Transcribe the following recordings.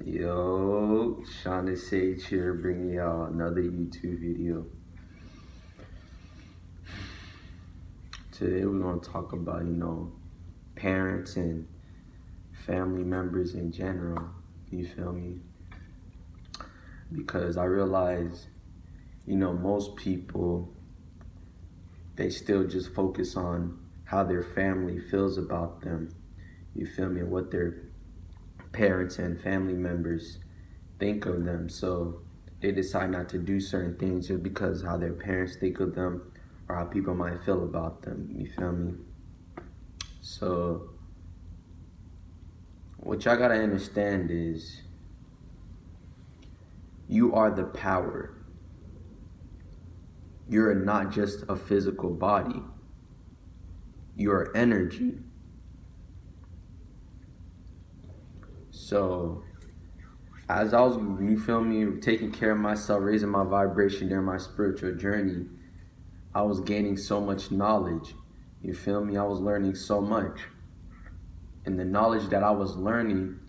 Yo, Shonda Sage here, bringing y'all another YouTube video. Today we're gonna talk about, parents and family members in general. You feel me? Because I realize, most people, they still just focus on how their family feels about them. You feel me? What their parents and family members think of them. So they decide not to do certain things just because how their parents think of them or how people might feel about them. You feel me? So what y'all gotta understand is you are the power. You're not just a physical body. You're energy. So as I was, you feel me, taking care of myself, raising my vibration during my spiritual journey, I was gaining so much knowledge. You feel me? I was learning so much. And the knowledge that I was learning,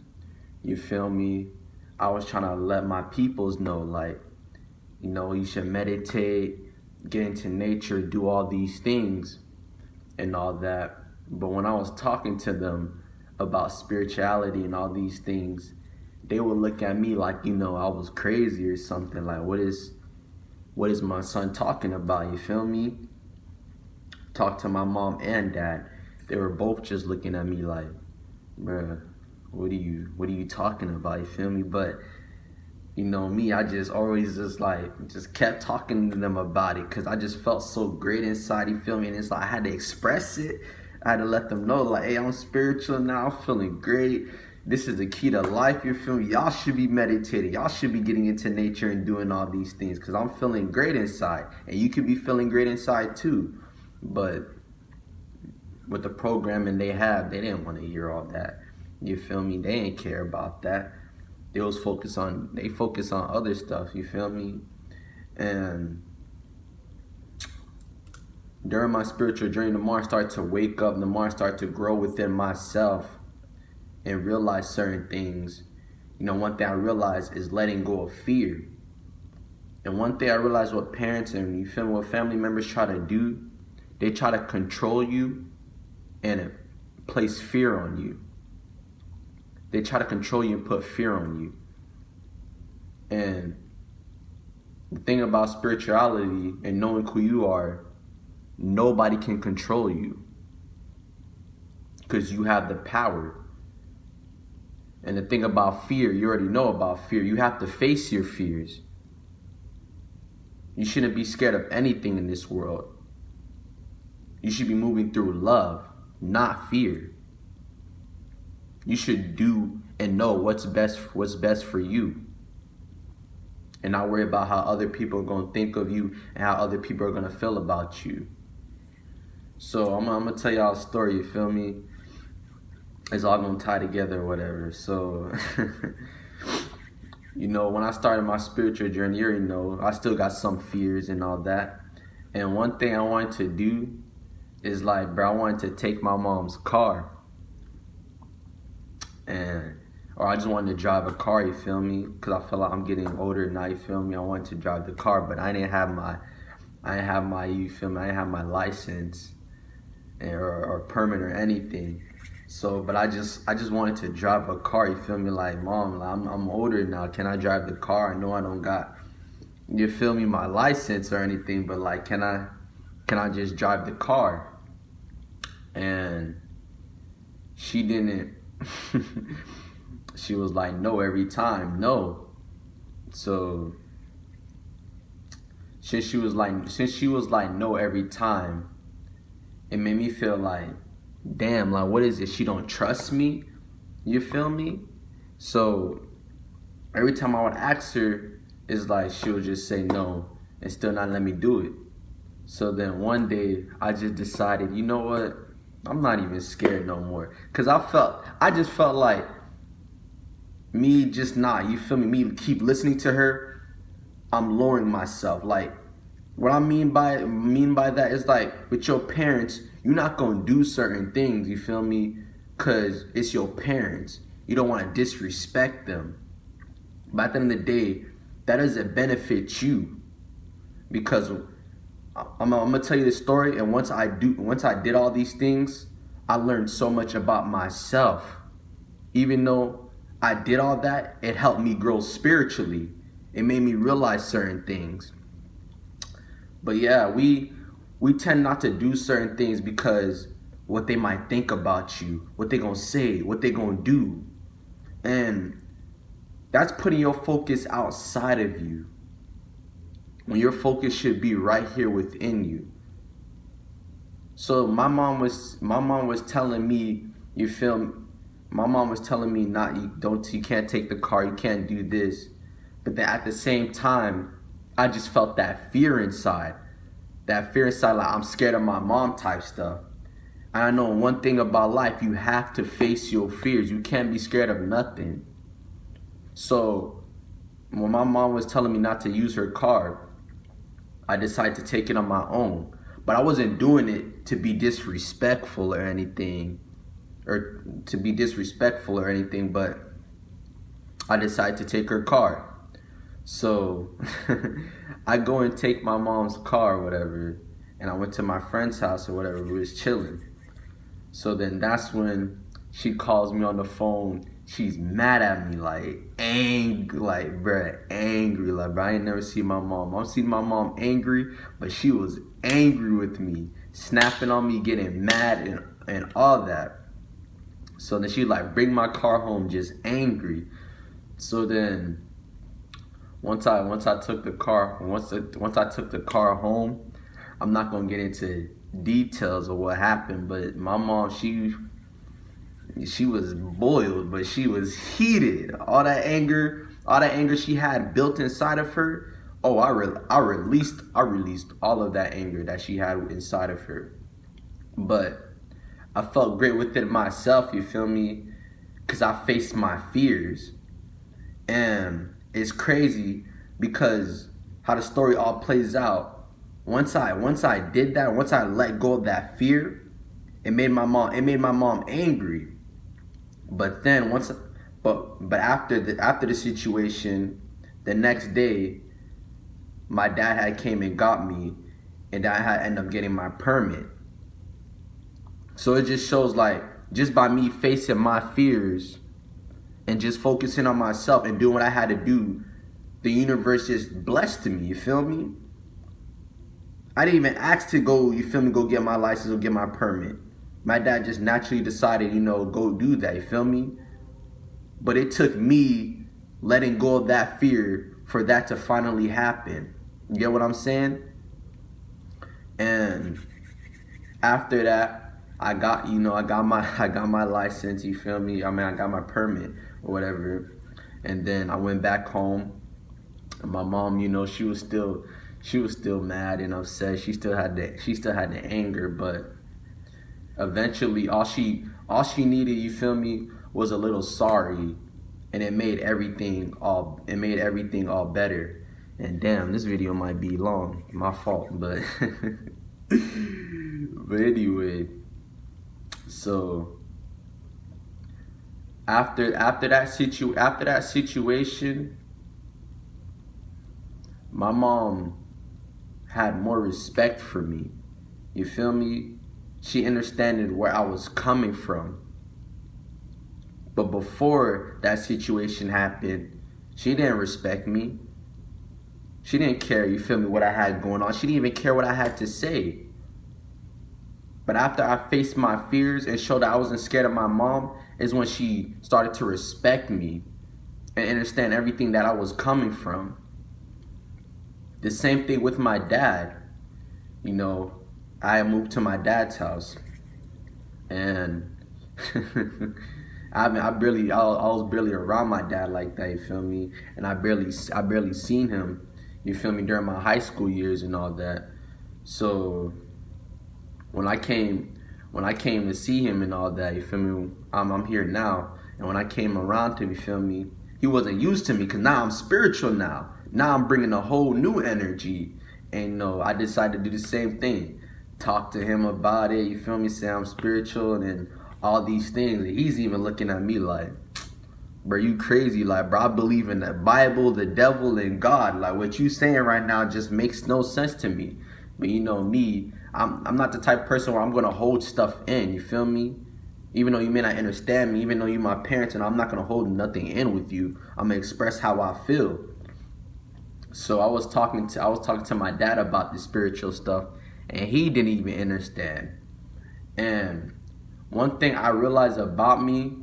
you feel me, I was trying to let my peoples know, like, you should meditate, get into nature, do all these things and all that. But when I was talking to them about spirituality and all these things, they would look at me like, I was crazy or something. Like, what is my son talking about? You feel me? Talk to my mom and dad. They were both just looking at me like, bruh, what are you talking about? You feel me? But me, I just always just kept talking to them about it because I just felt so great inside. You feel me? And it's like I had to express it. I had to let them know, like, hey, I'm spiritual now. I'm feeling great. This is the key to life. You feel me? Y'all should be meditating. Y'all should be getting into nature and doing all these things because I'm feeling great inside. And you could be feeling great inside too. But with the programming they have, they didn't want to hear all that. You feel me? They didn't care about that. They focus on other stuff. You feel me? And during my spiritual journey, the more I start to wake up, the more I start to grow within myself and realize certain things. One thing I realized is letting go of fear. And one thing I realized what parents and what family members try to do, they try to control you and place fear on you. They try to control you and put fear on you. And the thing about spirituality and knowing who you are, nobody can control you because you have the power. And the thing about fear, you already know about fear. You have to face your fears. You shouldn't be scared of anything in this world. You should be moving through love, not fear. You should do and know what's best for you. And not worry about how other people are going to think of you and how other people are going to feel about you. So I'm going to tell y'all a story, you feel me? It's all going to tie together or whatever. So, when I started my spiritual journey, I still got some fears and all that. And one thing I wanted to do is I wanted to take my mom's car. Or I just wanted to drive a car, you feel me? Because I feel like I'm getting older now, you feel me? I wanted to drive the car, but I didn't have my, you feel me? I didn't have my license or permit or anything. So, but I just wanted to drive a car, you feel me? Like, Mom, I'm older now. Can I drive the car? I know I don't got, you feel me, my license or anything, but can I just drive the car? And she didn't. She was like, no, every time, no. So since she was like no every time, it made me feel like, damn, like, what is it? She don't trust me? You feel me? So every time I would ask her, it's like she would just say no and still not let me do it. So then one day I just decided, you know what? I'm not even scared no more. Cause I just felt like me just not, you feel me? Me keep listening to her, I'm lowering myself. Like, what I mean by that is like with your parents, you're not gonna do certain things, you feel me? Cause it's your parents. You don't want to disrespect them. But at the end of the day, that doesn't benefit you, because I'm gonna tell you this story. And once I did all these things, I learned so much about myself. Even though I did all that, it helped me grow spiritually. It made me realize certain things. But yeah, we tend not to do certain things because what they might think about you, what they gonna say, what they gonna do. And that's putting your focus outside of you, when your focus should be right here within you. So my mom was telling me, you feel me? My mom was telling me, you can't take the car, you can't do this. But then at the same time, I just felt that fear inside. That fear inside, like I'm scared of my mom type stuff. And I know one thing about life, you have to face your fears. You can't be scared of nothing. So when my mom was telling me not to use her car, I decided to take it on my own. But I wasn't doing it to be disrespectful or anything, but I decided to take her car. So I go and take my mom's car or whatever, and I went to my friend's house or whatever. We was chilling. So then that's when she calls me on the phone. She's mad at me, like angry, like bruh, angry, like bruh. I ain't never seen my mom. I've seen my mom angry, but she was angry with me, snapping on me, getting mad and all that. So then she like bring my car home, just angry. So then once I took the car home, I'm not gonna get into details of what happened, but my mom, she was boiled, but she was heated. All that anger she had built inside of her. Oh, I released all of that anger that she had inside of her. But I felt great within myself, you feel me? Because I faced my fears. And it's crazy because how the story all plays out. Once I did that, once I let go of that fear, it made my mom angry. But then after the situation, the next day, my dad had came and got me, and I had ended up getting my permit. So it just shows, like, just by me facing my fears and just focusing on myself and doing what I had to do, the universe just blessed me, you feel me? I didn't even ask to go, you feel me, go get my license or get my permit. My dad just naturally decided, go do that, you feel me? But it took me letting go of that fear for that to finally happen. You get what I'm saying? And after that, I got my license, you feel me? I got my permit or whatever. And then I went back home. My mom, she was still mad and upset. She still had the anger, but eventually all she needed, you feel me, was a little sorry, and it made everything all better. And damn, this video might be long, my fault, but but anyway, so after that situation, my mom had more respect for me. You feel me? She understood where I was coming from. But before that situation happened, she didn't respect me. She didn't care, you feel me, what I had going on. She didn't even care what I had to say. But after I faced my fears and showed that I wasn't scared of my mom, is when she started to respect me and understand everything that I was coming from. The same thing with my dad. I moved to my dad's house, and I was barely around my dad like that, you feel me? And I barely seen him, you feel me, during my high school years and all that. So when I came to see him and all that, you feel me, I'm here now. And when I came around to him, you feel me, he wasn't used to me, because now I'm spiritual now. Now I'm bringing a whole new energy. And I decided to do the same thing. Talk to him about it, you feel me, say I'm spiritual and all these things. And he's even looking at me like, bro, you crazy. Like, bro, I believe in the Bible, the devil, and God. Like, what you saying right now just makes no sense to me. But you know me, I'm not the type of person where I'm gonna hold stuff in. You feel me? Even though you may not understand me, even though you're my parents, and I'm not gonna hold nothing in with you. I'm gonna express how I feel. So I was talking to my dad about the spiritual stuff, and he didn't even understand. And one thing I realized about me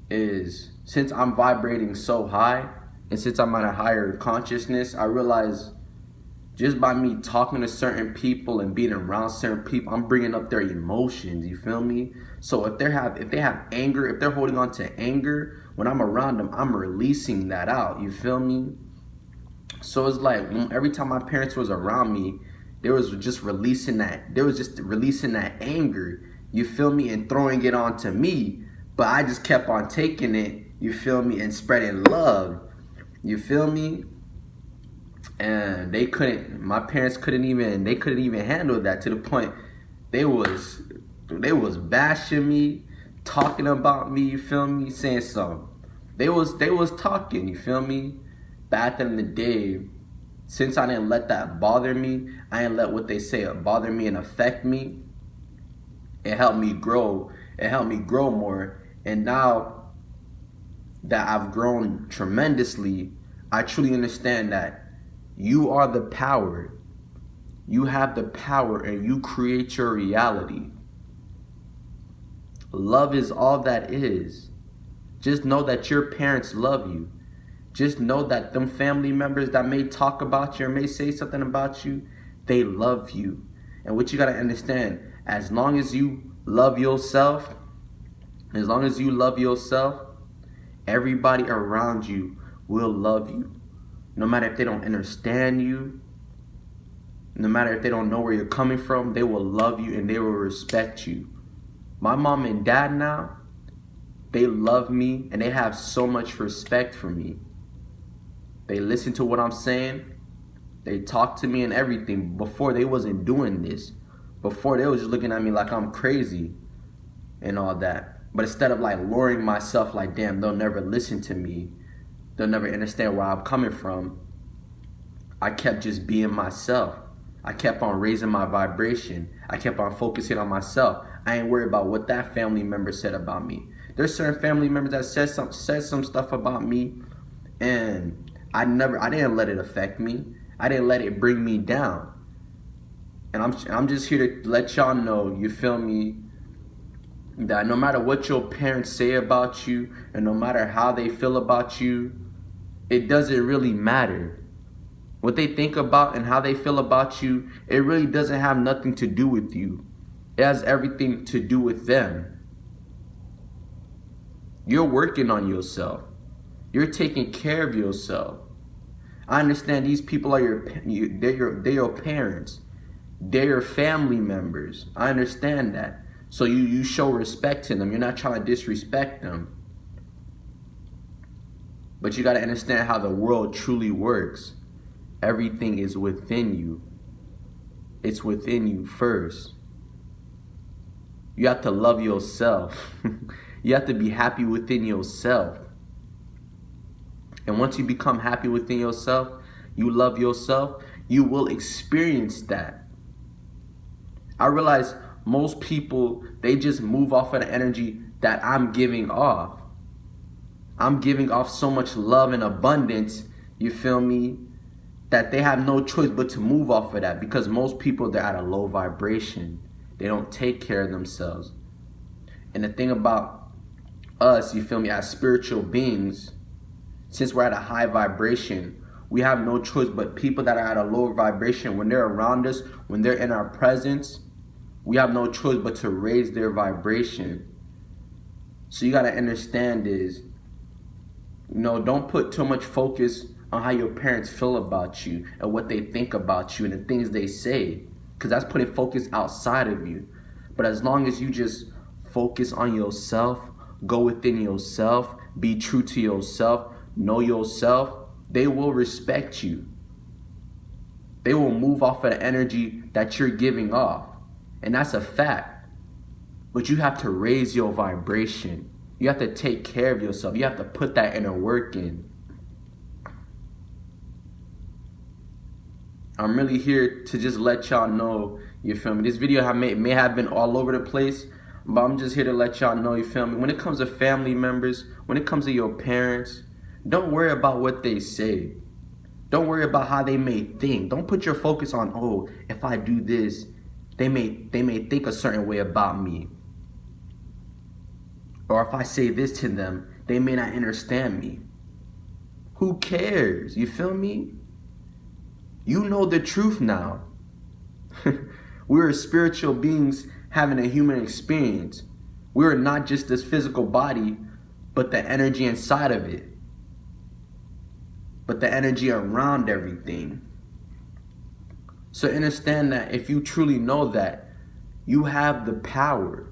is, since I'm vibrating so high, and since I'm at a higher consciousness, I realize just by me talking to certain people and being around certain people, I'm bringing up their emotions. You feel me? So if they have anger, if they're holding on to anger, when I'm around them, I'm releasing that out. You feel me? So it's like, every time my parents was around me, they was just releasing that anger. You feel me? And throwing it onto me. But I just kept on taking it, you feel me, and spreading love. You feel me? And my parents couldn't even handle that, to the point they was bashing me, talking about me, you feel me, saying something. They was talking, you feel me? Back in the day, since I didn't let that bother me, I didn't let what they say bother me and affect me, it helped me grow. It helped me grow more. And now that I've grown tremendously, I truly understand that you are the power. You have the power, and you create your reality. Love is all that is. Just know that your parents love you. Just know that them family members that may talk about you or may say something about you, they love you. And what you got to understand, as long as you love yourself, everybody around you will love you. No matter if they don't understand you, no matter if they don't know where you're coming from, they will love you and they will respect you. My mom and dad now, they love me and they have so much respect for me. They listen to what I'm saying. They talk to me and everything. Before, they wasn't doing this. Before, they was just looking at me like I'm crazy and all that. But instead of like lowering myself, like, damn, they'll never listen to me, they'll never understand where I'm coming from, I kept just being myself. I kept on raising my vibration. I kept on focusing on myself. I ain't worried about what that family member said about me. There's certain family members that said some stuff about me, and I didn't let it affect me. I didn't let it bring me down. And I'm just here to let y'all know, you feel me, that no matter what your parents say about you, and no matter how they feel about you, it doesn't really matter. What they think about and how they feel about you, it really doesn't have nothing to do with you. It has everything to do with them. You're working on yourself. You're taking care of yourself. I understand these people are they're your parents. They're your family members. I understand that. So you show respect to them. You're not trying to disrespect them. But you got to understand how the world truly works. Everything is within you. It's within you first. You have to love yourself. You have to be happy within yourself. And once you become happy within yourself, you love yourself, you will experience that. I realize most people, they just move off of the energy that I'm giving off. I'm giving off so much love and abundance, you feel me, that they have no choice but to move off of that, because most people, they're at a low vibration. They don't take care of themselves. And the thing about us, you feel me, as spiritual beings, since we're at a high vibration, we have no choice but people that are at a lower vibration, when they're around us, when they're in our presence, we have no choice but to raise their vibration. So you got to understand is, don't put too much focus on how your parents feel about you and what they think about you and the things they say, because that's putting focus outside of you. But as long as you just focus on yourself, go within yourself, be true to yourself, know yourself, they will respect you. They will move off of the energy that you're giving off. And that's a fact. But you have to raise your vibration. You have to take care of yourself. You have to put that inner work in. I'm really here to just let y'all know, you feel me? This video may have been all over the place, but I'm just here to let y'all know, you feel me? When it comes to family members, when it comes to your parents, don't worry about what they say. Don't worry about how they may think. Don't put your focus on, oh, if I do this, they may think a certain way about me. Or if I say this to them, they may not understand me. Who cares? You feel me? You know the truth now. We're spiritual beings having a human experience. We're not just this physical body, but the energy inside of it. But the energy around everything. So understand that if you truly know that, you have the power.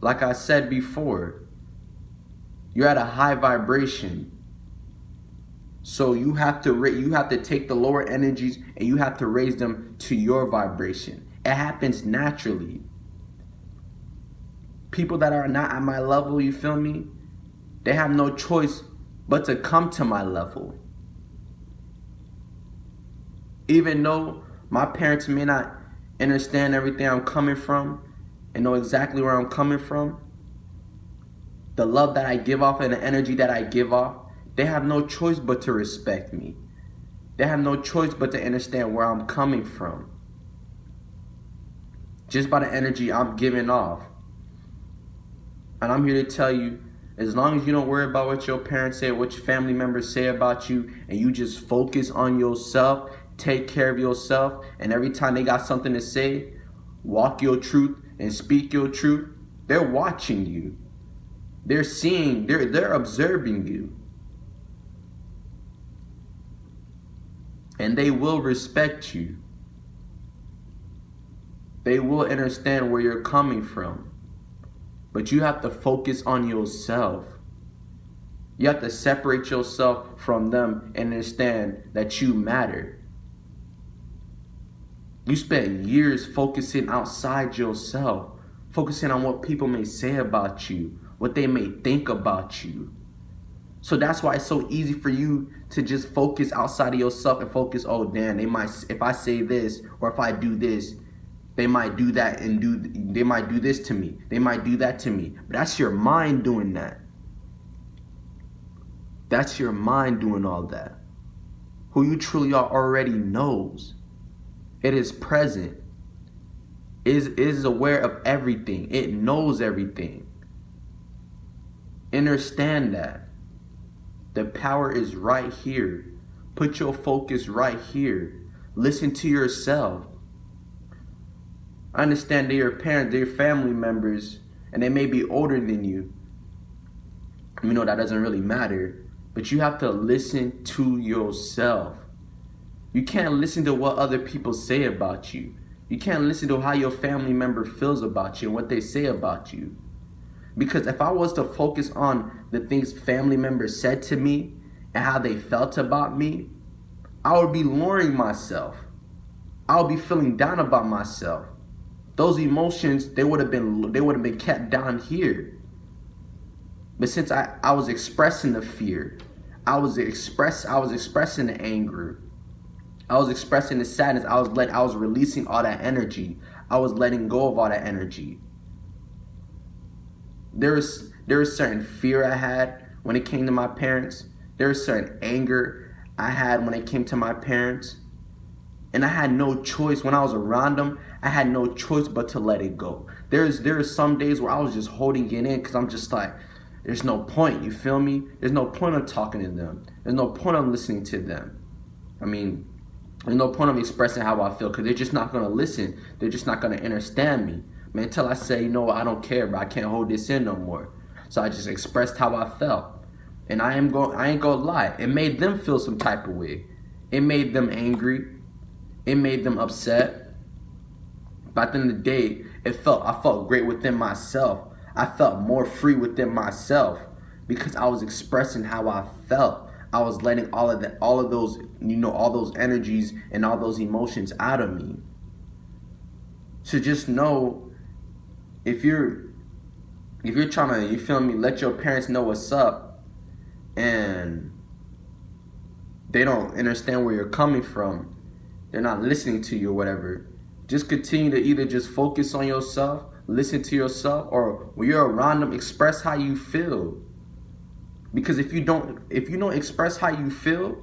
Like I said before, you're at a high vibration. So you have to take the lower energies and you have to raise them to your vibration. It happens naturally. People that are not at my level, you feel me? They have no choice but to come to my level. Even though my parents may not understand everything I'm coming from and know exactly where I'm coming from, the love that I give off and the energy that I give off, they have no choice but to respect me. They have no choice but to understand where I'm coming from. Just by the energy I'm giving off. And I'm here to tell you, as long as you don't worry about what your parents say, what your family members say about you, and you just focus on yourself, take care of yourself, and every time they got something to say, walk your truth and speak your truth, they're watching you. They're seeing, they're observing you. And they will respect you. They will understand where you're coming from. But you have to focus on yourself. You have to separate yourself from them and understand that you matter. You spent years focusing outside yourself, focusing on what people may say about you, what they may think about you. So that's why it's so easy for you to just focus outside of yourself and focus, oh damn, they might, if I say this or if I do this, they might do that and they might do this to me. They might do that to me. But that's your mind doing that. That's your mind doing all that. Who you truly are already knows. It is present. It is aware of everything. It knows everything. Understand that. The power is right here. Put your focus right here. Listen to yourself. I understand they're your parents, they're your family members, and they may be older than you. You know, that doesn't really matter. But you have to listen to yourself. You can't listen to what other people say about you. You can't listen to how your family member feels about you and what they say about you. Because if I was to focus on the things family members said to me and how they felt about me, I would be lowering myself. I would be feeling down about myself. Those emotions, they would have been kept down here. But since I was expressing the fear, I was expressing the anger, I was expressing the sadness, I was releasing all that energy. I was letting go of all that energy. There was certain fear I had when it came to my parents. There was certain anger I had when it came to my parents. And I had no choice. When I was around them, I had no choice but to let it go. There's some days where I was just holding it in because I'm just like, there's no point, you feel me? There's no point of talking to them. There's no point of listening to them. I mean, there's no point of expressing how I feel because they're just not going to listen. They're just not going to understand me. Man, until I say, you know what, I don't care, but I can't hold this in no more. So I just expressed how I felt. And I ain't gonna lie, it made them feel some type of way. It made them angry. It made them upset. But at the end of the day, I felt great within myself. I felt more free within myself because I was expressing how I felt. I was letting all of those, all those energies and all those emotions out of me. So just know, if you're if you're trying to, you feel me, let your parents know what's up, and they don't understand where you're coming from, they're not listening to you or whatever, just continue to either just focus on yourself, listen to yourself, or when you're around them, express how you feel. Because if you don't express how you feel,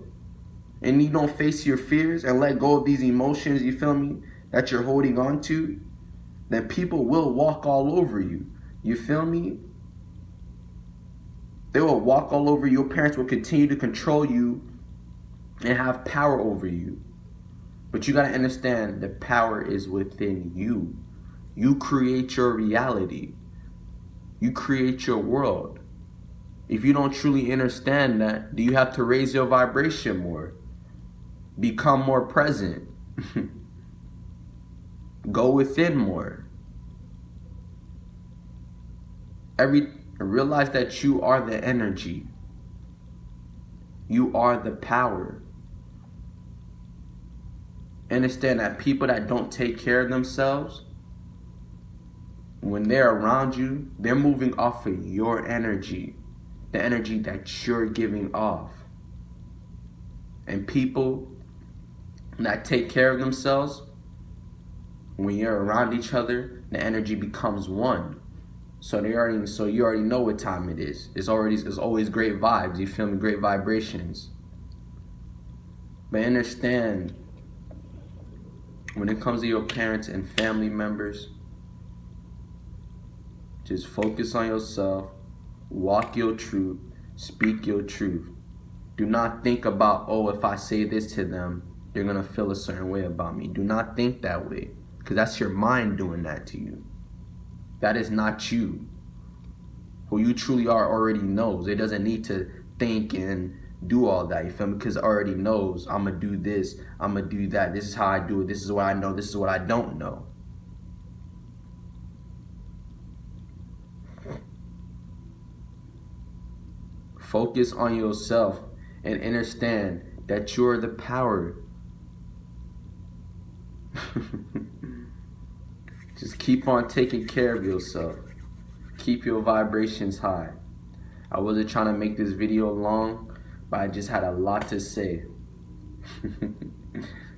and you don't face your fears and let go of these emotions, you feel me, that you're holding on to, then people will walk all over you. You feel me? They will walk all over you. Your parents will continue to control you and have power over you. But you got to understand the power is within you. You create your reality. You create your world. If you don't truly understand that, do you have to raise your vibration more? Become more present. Go within more. Realize that you are the energy. You are the power. Understand that people that don't take care of themselves, when they're around you, they're moving off of your energy, the energy that you're giving off. And people that take care of themselves, when you're around each other, the energy becomes one. So you already know what time it is. It's always great vibes. You feel me? Great vibrations. But understand, when it comes to your parents and family members, just focus on yourself, walk your truth, speak your truth. Do not think about, oh, if I say this to them, they're gonna feel a certain way about me. Do not think that way, because that's your mind doing that to you. That is not you. Who you truly are already knows. It doesn't need to think and do all that, you feel me? Because it already knows, I'm gonna do this, I'm gonna do that. This is how I do it. This is what I know. This is what I don't know. Focus on yourself and understand that you're the power. Just keep on taking care of yourself. Keep your vibrations high. I wasn't trying to make this video long, but I just had a lot to say.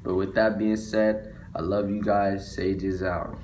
But with that being said, I love you guys. Sage is out.